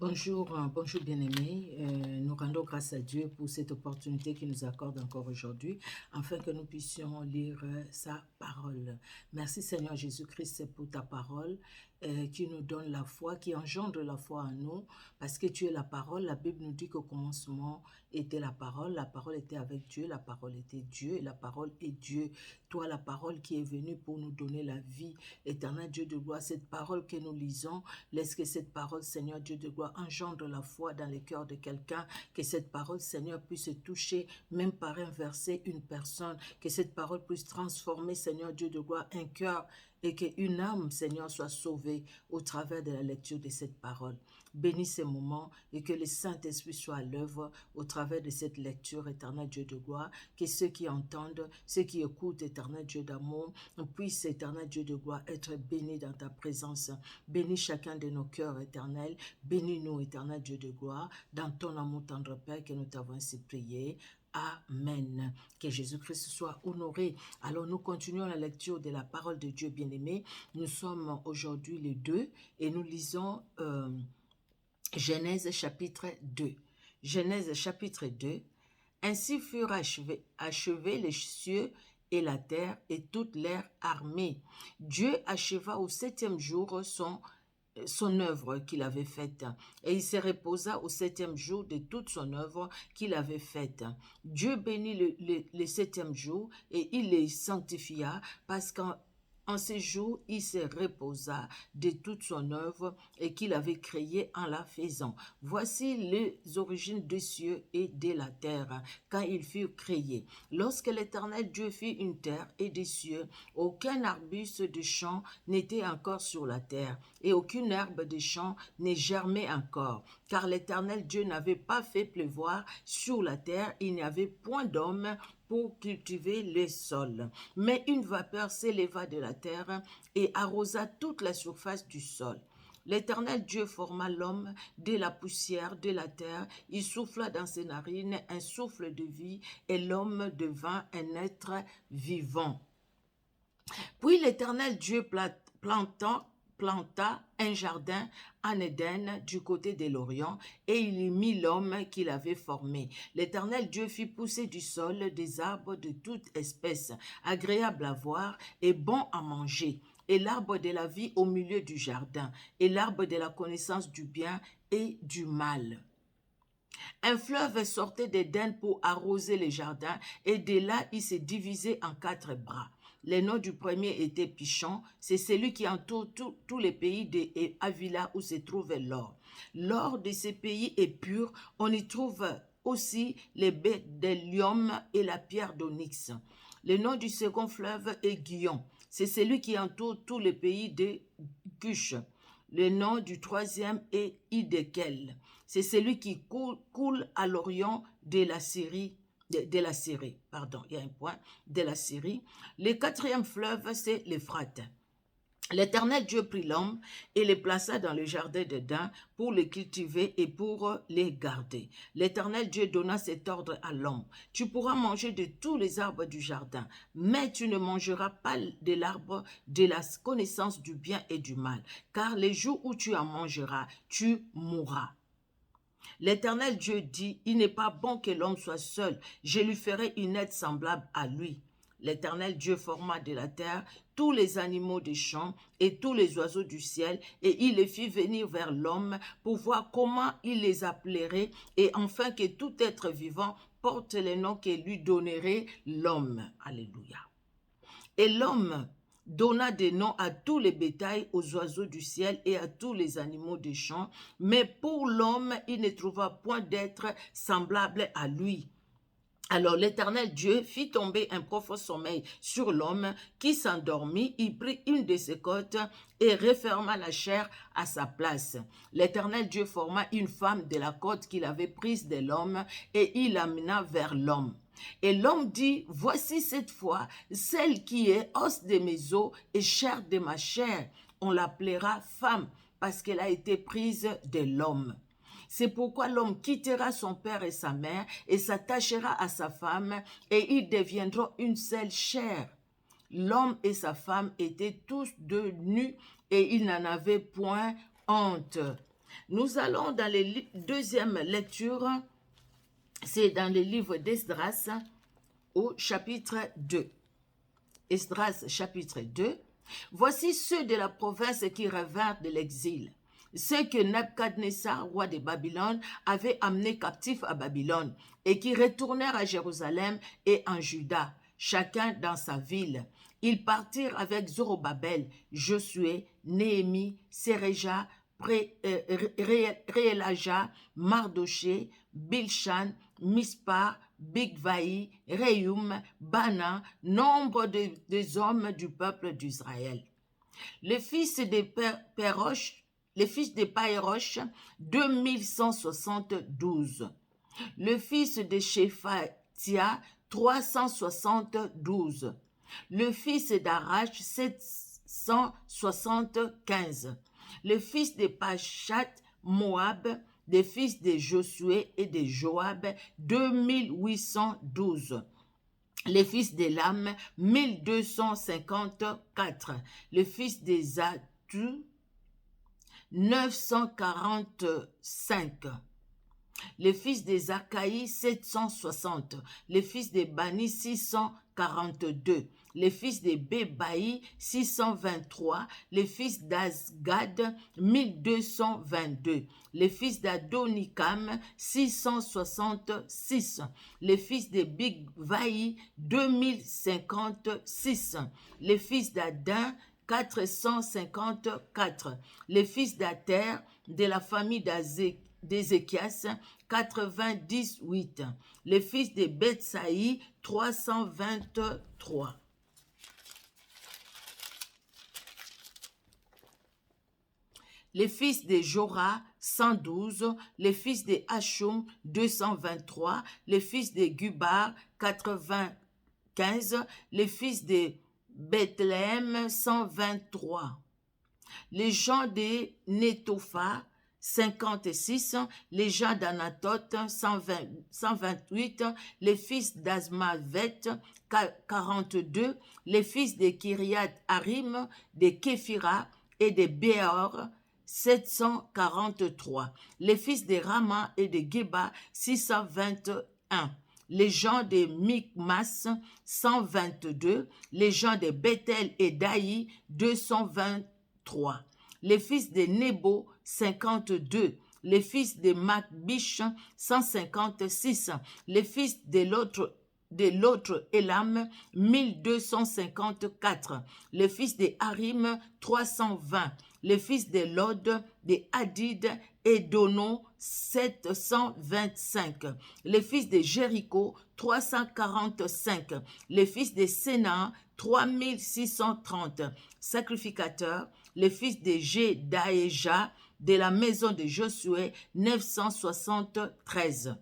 Bonjour bien-aimés. Nous rendons grâce à Dieu pour cette opportunité qu'il nous accorde encore aujourd'hui, afin que nous puissions lire sa parole. Merci Seigneur Jésus-Christ pour ta parole qui nous donne la foi, qui engendre la foi en nous, parce que tu es la parole. La Bible nous dit qu'au commencement était la parole était avec Dieu, la parole était Dieu et la parole est Dieu. Toi, la parole qui est venue pour nous donner la vie, éternel Dieu de gloire, cette parole que nous lisons, laisse que cette parole, Seigneur Dieu de gloire, engendre la foi dans le cœur de quelqu'un, que cette parole, Seigneur, puisse toucher, même par un verset, une personne, que cette parole puisse transformer, Seigneur Dieu de gloire, un cœur et qu'une âme, Seigneur, soit sauvée au travers de la lecture de cette parole. Bénis ces moments et que le Saint-Esprit soit à l'œuvre au travers de cette lecture, éternel Dieu de gloire, que ceux qui entendent, ceux qui écoutent, éternel Dieu d'amour, puissent, éternel Dieu de gloire, être bénis dans ta présence. Bénis chacun de nos cœurs, éternel. Bénis-nous, éternel Dieu de gloire, dans ton amour tendre Père que nous t'avons ainsi prié. Amen. Que Jésus-Christ soit honoré. Alors nous continuons la lecture de la parole de Dieu bien-aimé. Nous sommes aujourd'hui les 2 et nous lisons Genèse chapitre 2. Genèse chapitre 2. Ainsi furent achevés les cieux et la terre et toute l'air armée. Dieu acheva au 7e jour son œuvre qu'il avait faite, et il se reposa au 7e jour de toute son œuvre qu'il avait faite. Dieu bénit le 7e jour et il les sanctifia parce qu'en ce jour, il se reposa de toute son œuvre et qu'il avait créée en la faisant. Voici les origines des cieux et de la terre, quand ils furent créés. Lorsque l'Éternel Dieu fit une terre et des cieux, aucun arbuste de champ n'était encore sur la terre, et aucune herbe de champ n'est germée encore, car l'Éternel Dieu n'avait pas fait pleuvoir sur la terre, il n'y avait point d'homme pour cultiver les sols. Mais une vapeur s'éleva de la terre et arrosa toute la surface du sol. L'Éternel Dieu forma l'homme de la poussière de la terre, il souffla dans ses narines un souffle de vie, et l'homme devint un être vivant. Puis l'Éternel Dieu planta un jardin en Éden du côté de l'Orient, et il y mit l'homme qu'il avait formé. L'Éternel Dieu fit pousser du sol des arbres de toute espèce, agréables à voir et bons à manger, et l'arbre de la vie au milieu du jardin, et l'arbre de la connaissance du bien et du mal. Un fleuve sortait d'Éden pour arroser les jardins, et de là il s'est divisé en 4 bras. Le nom du premier était Pichon, c'est celui qui entoure tous les pays de Havila où se trouve l'or. L'or de ces pays est pur, on y trouve aussi les bdellium et la pierre d'onyx. Le nom du second fleuve est Guion, c'est celui qui entoure tous les pays de Cush. Le nom du troisième est Hiddekel. C'est celui qui coule à l'orient de la Syrie. De la Syrie. Le 4e fleuve, c'est l'Euphrate. L'Éternel Dieu prit l'homme et le plaça dans le jardin d'Éden pour le cultiver et pour les garder. L'Éternel Dieu donna cet ordre à l'homme. Tu pourras manger de tous les arbres du jardin, mais tu ne mangeras pas de l'arbre de la connaissance du bien et du mal, car les jours où tu en mangeras, tu mourras. L'Éternel Dieu dit, il n'est pas bon que l'homme soit seul, je lui ferai une aide semblable à lui. L'Éternel Dieu forma de la terre tous les animaux des champs et tous les oiseaux du ciel, et il les fit venir vers l'homme pour voir comment il les appellerait, et enfin que tout être vivant porte les noms que lui donnerait l'homme. Alléluia. Et l'homme donna des noms à tous les bétails, aux oiseaux du ciel et à tous les animaux des champs, mais pour l'homme, il ne trouva point d'être semblable à lui. Alors l'Éternel Dieu fit tomber un profond sommeil sur l'homme qui s'endormit, il prit une de ses côtes et referma la chair à sa place. L'Éternel Dieu forma une femme de la côte qu'il avait prise de l'homme et il l'amena vers l'homme. Et l'homme dit, voici cette fois celle qui est os de mes os et chair de ma chair. On l'appellera femme parce qu'elle a été prise de l'homme. C'est pourquoi l'homme quittera son père et sa mère et s'attachera à sa femme et ils deviendront une seule chair. L'homme et sa femme étaient tous deux nus et ils n'en avaient point honte. Nous allons dans la deuxième lecture, c'est dans le livre d'Esdras au chapitre 2. Esdras chapitre 2. Voici ceux de la province qui revinrent de l'exil, ceux que Nebuchadnezzar, roi de Babylone, avait amenés captifs à Babylone et qui retournèrent à Jérusalem et en Juda, chacun dans sa ville. Ils partirent avec Zorobabel, Josué, Néhémie, Séréja, Réelaja, Mardoché, Bilshan, Mispar, Bigvaï, Réhum, Bana, nombre des hommes du peuple d'Israël. Les fils de Péroche, les fils de Païroche, 2172. Le fils de Shephatia, 372. Le fils d'Arach, 775. Le fils de Pachat, Moab, des fils de Josué et de Joab, 2812. Les fils d'Élam, 1254. Le fils de Zatu, 945. Les fils de Zakaï, 760. Les fils de Bani, 642. Les fils de Bébaï, 623. Les fils d'Azgad, 1222. Les fils d'Adonikam, 666. Les fils de Bigvaï, 2056. Les fils d'Adin, 454. Les fils d'Ater, de la famille d'Ézéchias, 98. Les fils de Bethsaï, 323. Les fils de Jorah, 112. Les fils de Hachum, 223. Les fils de Gubar, 95. Les fils de Bethléem, 123. Les gens de Netopha, 56, les gens d'Anatoth, 128, les fils d'Azmavet, 42, les fils de Kiriath Harim, de Képhira et de Béor, 743, les fils de Rama et de Geba, 621, les gens de Mikmas, 122, les gens de Bethel et d'Aï, 223, les fils de Nebo, 52, les fils de Makbish, 156, les fils de l'autre Élam, 1254, les fils de Harim, 320, les fils de Lod, de Hadid et d'Ono, 725, les fils de Jéricho, 345, les fils de Séna, 3630, sacrificateurs, les fils de Jedaéja, de la maison de Josué, 973.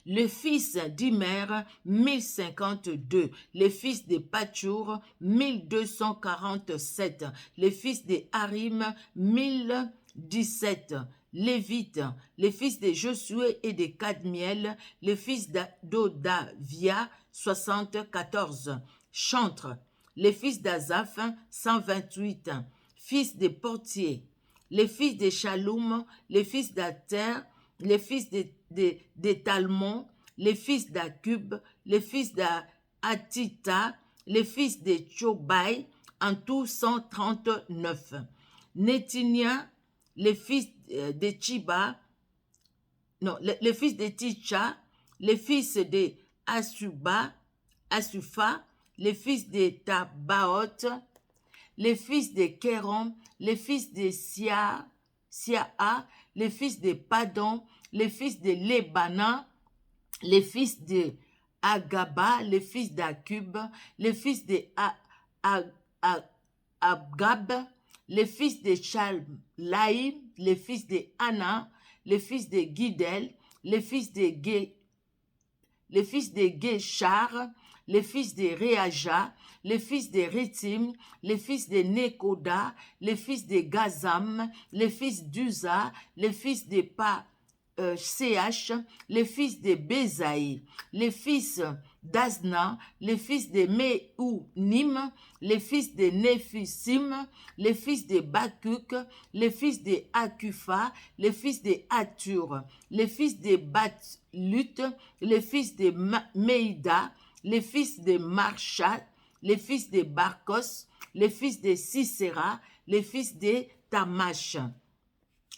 Le fils d'Imer, 1052. Les fils de Patchour, 1247. Les fils de Harim, 1017. Lévites, les fils de Josué et de Cadmiel, les fils d'Odavia, 74. Chantres, les fils d'Azaph, 128. Fils de Portier, les fils de Shalom, les fils d'Ater, les fils de Talmon, les fils d'Akub, les fils d'Atita, les fils de Tchobai, en tout 139. Nétinia, les fils de Tchiba, non, les fils de Ticha, les fils de Asufa, les fils de Tabaoth, les fils de Kéron, les fils de Siaa, les fils de Padon, les fils de Lébana, les fils de Agaba, les fils d'Akub, les fils de Abgab, les fils de Shalmaïm, les fils de Anna, les fils de Gidel, les fils de Géchar, les fils de Réaja, les fils de Rétim, les fils de Nekoda, les fils de Gazam, les fils d'Uza, les fils de CH, les fils de Bézaï, les fils d'Azna, les fils de Méounim, les fils de Néphisim, les fils de Bakuk, les fils de Akufa, les fils de Atur, les fils de Batlut, les fils de Meïda, les fils de Marshat, les fils de Barkos, les fils de Sisera, les fils de Tamash,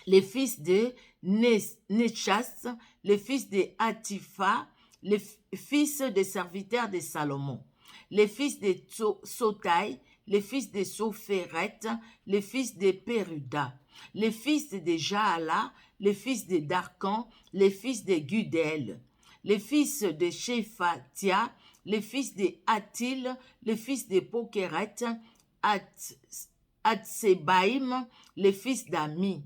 les fils de Nechas, les fils de Atifa, les fils des serviteurs de Salomon, les fils de Sotai, les fils de Sopheret, les fils de Péruda, les fils de Jaala, les fils de Darkan, les fils de Gudel, les fils de Shephatia, les fils de Atil, les fils de Pokeret, Atsebaïm, les fils d'Ami.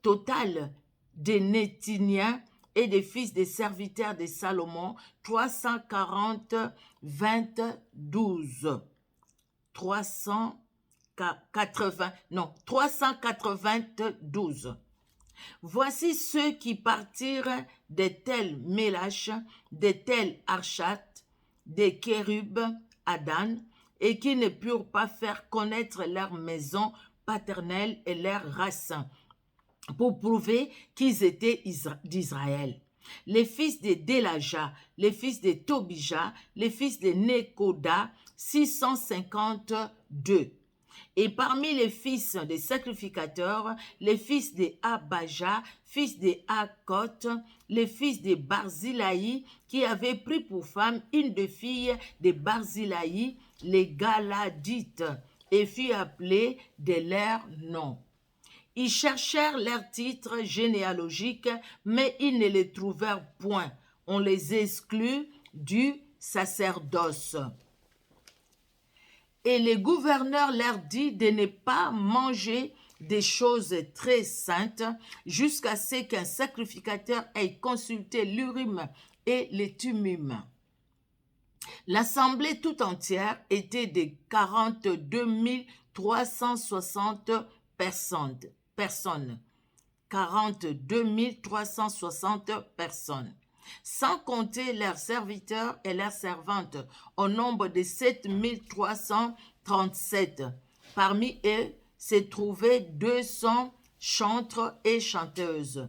Total des Nétiniens et des fils des serviteurs de Salomon, 392. 392. Voici ceux qui partirent de Tel Mélash, de Tel Archat, des Kérub, Adan, et qui ne purent pas faire connaître leur maison paternelle et leur race, pour prouver qu'ils étaient d'Israël. Les fils de Delaja, les fils de Tobija, les fils de Nekoda, 652. Et parmi les fils des sacrificateurs, les fils de Abaja, fils de Akot, les fils de Barzilaï, qui avaient pris pour femme une des filles de Barzilaï, les Galadites, et furent appelés de leur nom. Ils cherchèrent leurs titres généalogiques, mais ils ne les trouvèrent point. On les exclut du sacerdoce. Et le gouverneur leur dit de ne pas manger des choses très saintes jusqu'à ce qu'un sacrificateur ait consulté l'Urim et les Thummim. L'assemblée tout entière était de 42 360 personnes. 42 360 personnes. Sans compter leurs serviteurs et leurs servantes, au nombre de 7 337. Parmi eux se trouvaient 200 chantres et chanteuses.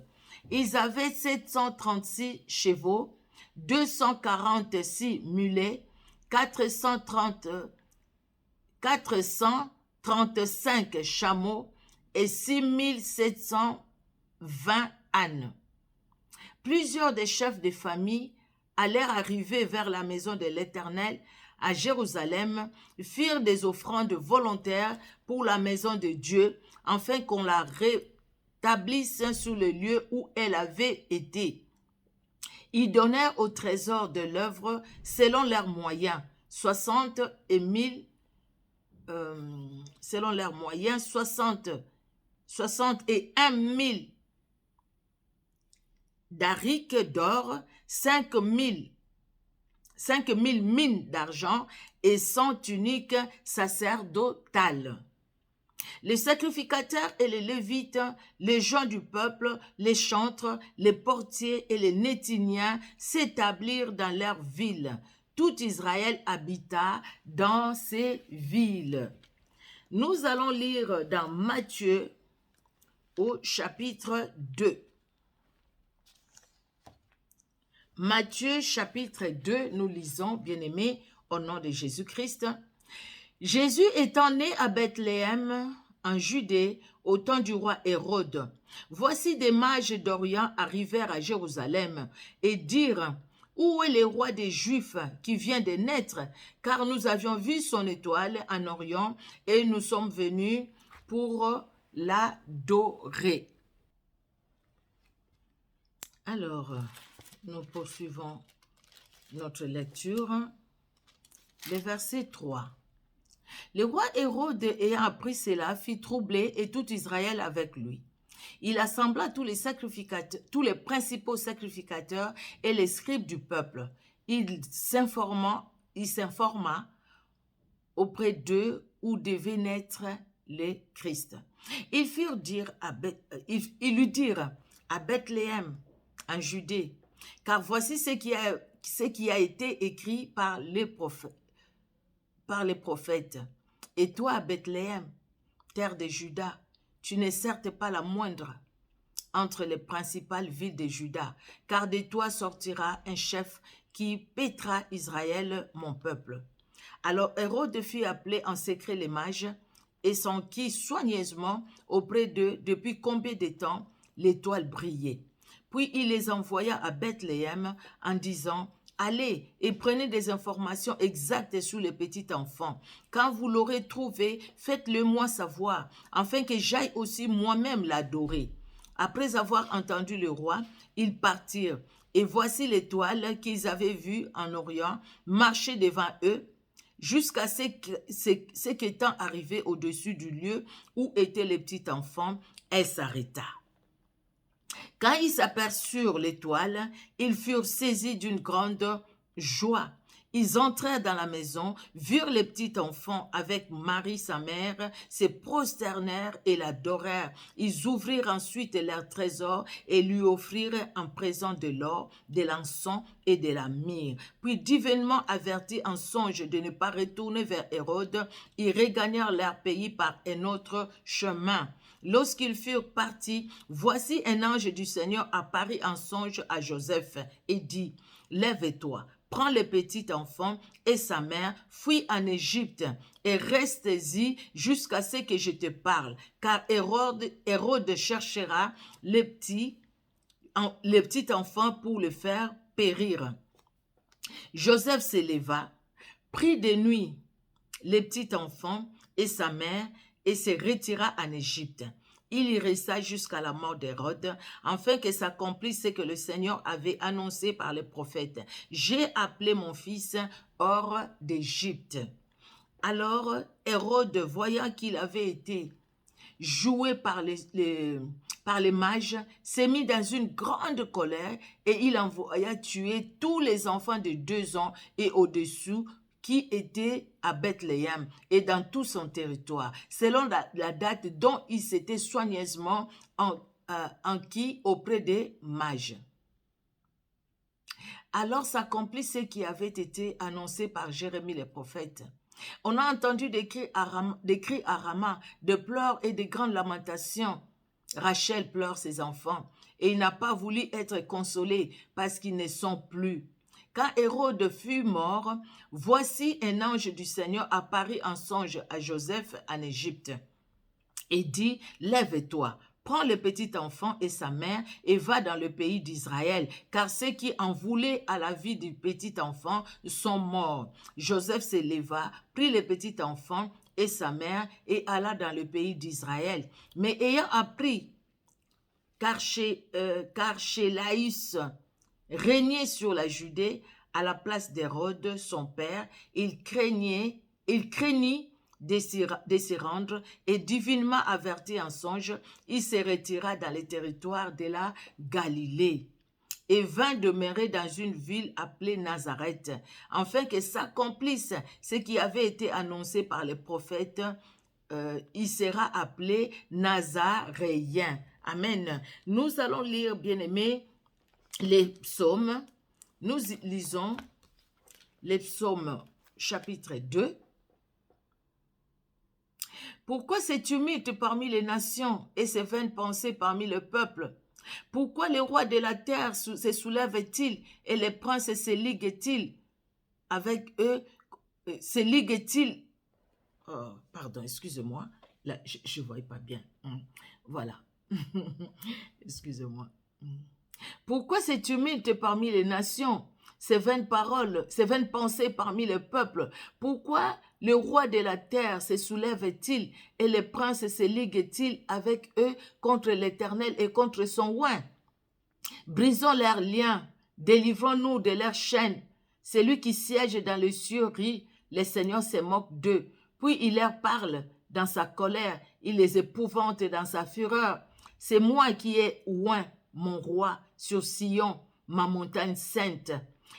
Ils avaient 736 chevaux, 246 mulets, 435 chameaux et 6720 ânes. Plusieurs des chefs de famille allèrent arriver vers la maison de l'Éternel à Jérusalem, firent des offrandes volontaires pour la maison de Dieu, afin qu'on la rétablisse sur le lieu où elle avait été. Ils donnèrent au trésor de l'œuvre selon leurs moyens, 61 000 d'arics d'or, 5 000 mines d'argent et 100 tuniques sacerdotales. Les sacrificateurs et les lévites, les gens du peuple, les chantres, les portiers et les Nétiniens s'établirent dans leurs villes. Tout Israël habita dans ces villes. Nous allons lire dans Matthieu au chapitre 2. Matthieu chapitre 2, nous lisons, bien-aimés, au nom de Jésus-Christ. Jésus étant né à Bethléem, en Judée, au temps du roi Hérode, voici des mages d'Orient arrivèrent à Jérusalem et dirent: où est le roi des Juifs qui vient de naître? Car nous avions vu son étoile en Orient et nous sommes venus pour l'adorer. Alors, nous poursuivons notre lecture. Le verset 3. Le roi Hérode, ayant appris cela, fit troubler et tout Israël avec lui. Il assembla tous les principaux sacrificateurs et les scribes du peuple. Il s'informa auprès d'eux où devait naître le Christ. Ils lui dirent à Bethléem, en Judée, car voici ce qui ce qui a été écrit par les prophètes. Et toi, Bethléem, terre de Juda, tu n'es certes pas la moindre entre les principales villes de Juda, car de toi sortira un chef qui paîtra Israël, mon peuple. Alors Hérode fit appeler en secret les mages et s'enquit soigneusement auprès d'eux depuis combien de temps l'étoile brillait. Puis il les envoya à Bethléem en disant « Allez et prenez des informations exactes sur le petit enfant. Quand vous l'aurez trouvé, faites-le moi savoir, afin que j'aille aussi moi-même l'adorer. » Après avoir entendu le roi, ils partirent. Et voici l'étoile qu'ils avaient vue en Orient marcher devant eux, jusqu'à ce qu'étant arrivé au-dessus du lieu où était le petit enfant, elle s'arrêta. Quand ils s'aperçurent l'étoile, ils furent saisis d'une grande joie. Ils entrèrent dans la maison, virent le petit enfant avec Marie sa mère, se prosternèrent et l'adorèrent. Ils ouvrirent ensuite leurs trésors et lui offrirent en présent de l'or, de l'encens et de la myrrhe. Puis divinement avertis en songe de ne pas retourner vers Hérode, ils regagnèrent leur pays par un autre chemin. Lorsqu'ils furent partis, voici un ange du Seigneur apparut en songe à Joseph et dit « Lève-toi, prends le petit enfant et sa mère, fuis en Égypte et reste-y jusqu'à ce que je te parle, car Hérode cherchera le petit enfant pour le faire périr. » Joseph se leva, prit de nuit le petit enfant et sa mère et se retira en Égypte. Il y resta jusqu'à la mort d'Hérode, afin que s'accomplisse ce que le Seigneur avait annoncé par les prophètes. J'ai appelé mon fils hors d'Égypte. Alors Hérode, voyant qu'il avait été joué par les mages, s'est mis dans une grande colère et il envoya tuer tous les enfants de 2 ans et au-dessous qui étaient à Bethléem et dans tout son territoire, selon la date dont il s'était soigneusement enquis auprès des mages. Alors s'accomplit ce qui avait été annoncé par Jérémie le prophète. On a entendu des cris à Rama, de pleurs et de grandes lamentations. Rachel pleure ses enfants et il n'a pas voulu être consolé parce qu'ils ne sont plus. Quand Hérode fut mort, voici un ange du Seigneur apparut en songe à Joseph en Égypte et dit « Lève-toi, prends le petit enfant et sa mère et va dans le pays d'Israël, car ceux qui en voulaient à la vie du petit enfant sont morts. » Joseph se leva, prit le petit enfant et sa mère et alla dans le pays d'Israël. Mais ayant appris qu'Archélaïs régnait sur la Judée à la place d'Hérode, son père, il craignit de s'y rendre et divinement averti en songe, il se retira dans les territoires de la Galilée et vint demeurer dans une ville appelée Nazareth, afin que s'accomplisse ce qui avait été annoncé par les prophètes, il sera appelé Nazaréen. Amen. Nous allons lire, bien-aimés, les psaumes. Nous lisons les psaumes chapitre 2. Pourquoi ce tumulte parmi les nations et ces vaines pensées parmi le peuple? Pourquoi les rois de la terre se soulèvent-ils et les princes se liguent-ils avec eux? Se liguent-ils? Oh, pardon, excusez-moi. Là, je ne voyais pas bien. Voilà. Excusez-moi. Pourquoi ce tumulte parmi les nations, ces vaines paroles, ces vaines pensées parmi le peuple? Pourquoi le roi de la terre se soulève-t-il et les princes se liguent-ils avec eux contre l'Éternel et contre son oint? Brisons leurs liens, délivrons-nous de leurs chaînes. Celui qui siège dans les cieux rit, le Seigneur se moque d'eux. Puis il leur parle dans sa colère, il les épouvante dans sa fureur. C'est moi qui ai oint mon roi sur Sion, ma montagne sainte.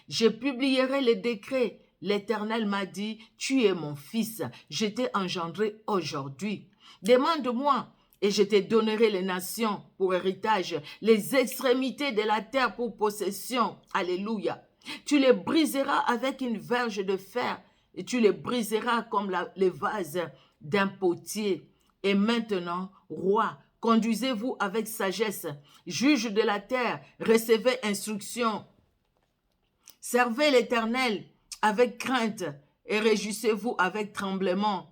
Je publierai les décrets. L'Éternel m'a dit, tu es mon fils, je t'ai engendré aujourd'hui. Demande-moi et je te donnerai les nations pour héritage, les extrémités de la terre pour possession. Alléluia. Tu les briseras avec une verge de fer et tu les briseras comme les vases d'un potier. Et maintenant, roi, conduisez-vous avec sagesse. Juge de la terre, recevez instruction. Servez l'Éternel avec crainte et réjouissez-vous avec tremblement.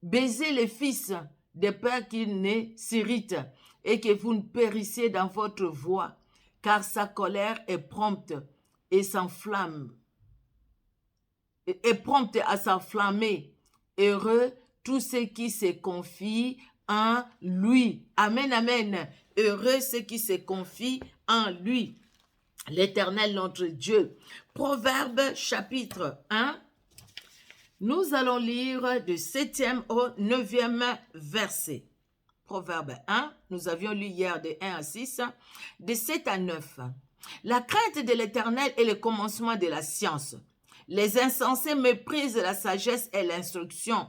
Baisez les fils des pères qui ne s'irritent et que vous ne périssiez dans votre voie, car sa colère est prompte et s'enflamme, est prompte à s'enflammer. Heureux tous ceux qui se confient en lui. Amen, amen. Heureux ceux qui se confient en lui. L'Éternel notre Dieu. Proverbe chapitre 1. Nous allons lire du 7e au 9e verset. Proverbe 1, nous avions lu hier de 1 à 6, de 7 à 9. La crainte de l'Éternel est le commencement de la science. Les insensés méprisent la sagesse et l'instruction.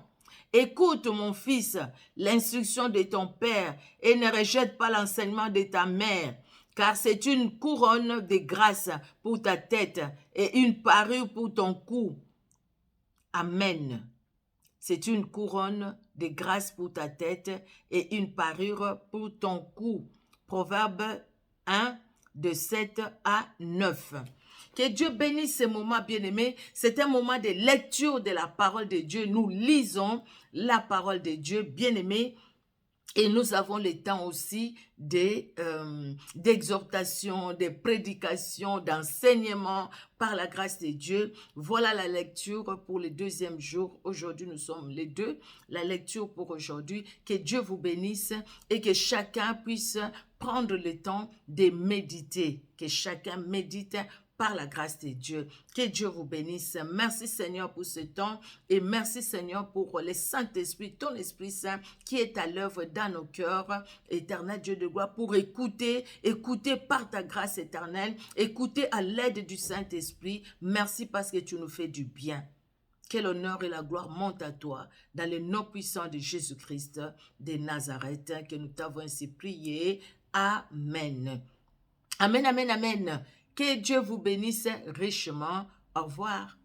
Écoute, mon fils, l'instruction de ton père et ne rejette pas l'enseignement de ta mère, car c'est une couronne de grâce pour ta tête et une parure pour ton cou. Amen. C'est une couronne de grâce pour ta tête et une parure pour ton cou. Proverbe 1, de 7 à 9. Que Dieu bénisse ce moment, bien-aimé. C'est un moment de lecture de la parole de Dieu. Nous lisons la parole de Dieu, bien-aimé. Et nous avons le temps aussi d'exhortation, de prédication, d'enseignement par la grâce de Dieu. Voilà la lecture pour le deuxième jour. Aujourd'hui, nous sommes les deux. La lecture pour aujourd'hui. Que Dieu vous bénisse et que chacun puisse prendre le temps de méditer. Que chacun médite par la grâce de Dieu. Que Dieu vous bénisse. Merci Seigneur pour ce temps et merci Seigneur pour le Saint-Esprit, ton Esprit Saint qui est à l'œuvre dans nos cœurs, éternel Dieu de gloire, pour écouter par ta grâce éternelle, écouter à l'aide du Saint-Esprit. Merci parce que tu nous fais du bien. Que l'honneur et la gloire montent à toi dans le nom puissant de Jésus-Christ de Nazareth, que nous t'avons ainsi prié. Amen. Amen, amen, amen. Que Dieu vous bénisse richement. Au revoir.